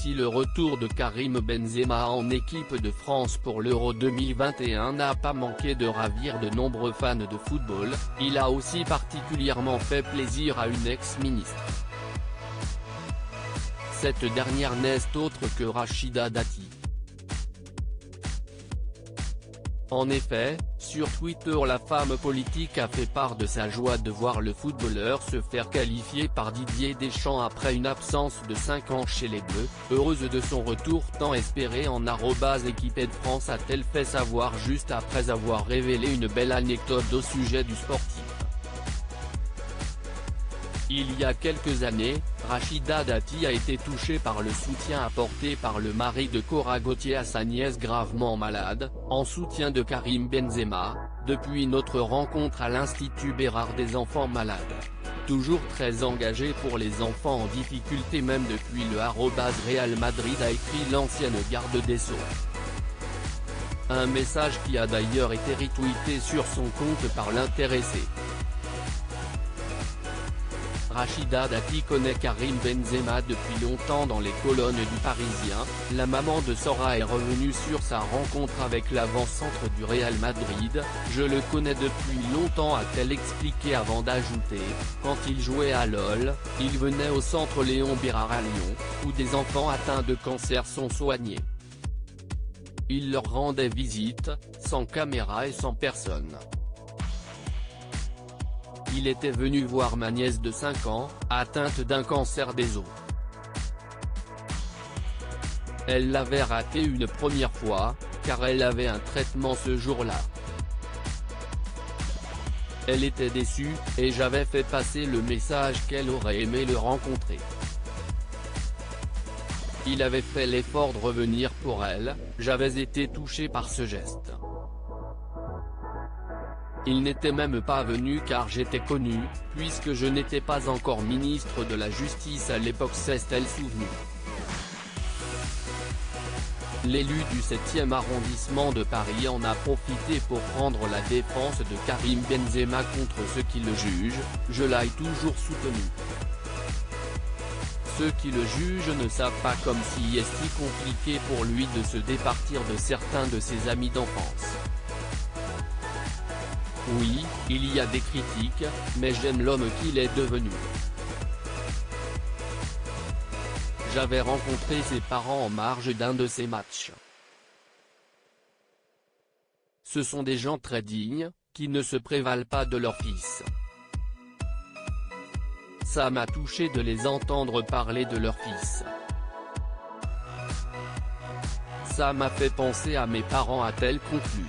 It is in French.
Si le retour de Karim Benzema en équipe de France pour l'Euro 2021 n'a pas manqué de ravir de nombreux fans de football, il a aussi particulièrement fait plaisir à une ex-ministre. Cette dernière n'est autre que Rachida Dati. En effet, sur Twitter la femme politique a fait part de sa joie de voir le footballeur se faire qualifier par Didier Deschamps après une absence de 5 ans chez les Bleus, heureuse de son retour tant espéré en @équipe de France, a-t-elle fait savoir juste après avoir révélé une belle anecdote au sujet du sportif. Il y a quelques années, Rachida Dati a été touchée par le soutien apporté par le mari de Cora Gauthier à sa nièce gravement malade, en soutien de Karim Benzema, depuis notre rencontre à l'Institut Bérard des enfants malades. Toujours très engagé pour les enfants en difficulté même depuis le @Real Madrid, a écrit l'ancienne garde des Sceaux. Un message qui a d'ailleurs été retweeté sur son compte par l'intéressé. Rachida Dati connaît Karim Benzema depuis longtemps dans les colonnes du Parisien, la maman de Sora est revenue sur sa rencontre avec l'avant-centre du Real Madrid, « Je le connais depuis longtemps », a-t-elle expliqué avant d'ajouter, « Quand il jouait à LOL, il venait au centre Léon Bérard à Lyon, où des enfants atteints de cancer sont soignés. Il leur rendait visite, sans caméra et sans personne. Il était venu voir ma nièce de 5 ans, atteinte d'un cancer des os. Elle l'avait raté une première fois, car elle avait un traitement ce jour-là. Elle était déçue, et j'avais fait passer le message qu'elle aurait aimé le rencontrer. Il avait fait l'effort de revenir pour elle, j'avais été touché par ce geste. Il n'était même pas venu car j'étais connu, puisque je n'étais pas encore ministre de la Justice à l'époque, s'est-elle souvenue. L'élu du 7e arrondissement de Paris en a profité pour prendre la défense de Karim Benzema contre ceux qui le jugent, « Je l'ai toujours soutenu. Ceux qui le jugent ne savent pas comme si est si compliqué pour lui de se départir de certains de ses amis d'enfance. Oui, il y a des critiques, mais j'aime l'homme qu'il est devenu. J'avais rencontré ses parents en marge d'un de ses matchs. Ce sont des gens très dignes, qui ne se prévalent pas de leur fils. Ça m'a touché de les entendre parler de leur fils. Ça m'a fait penser à mes parents, a-t-elle conclu.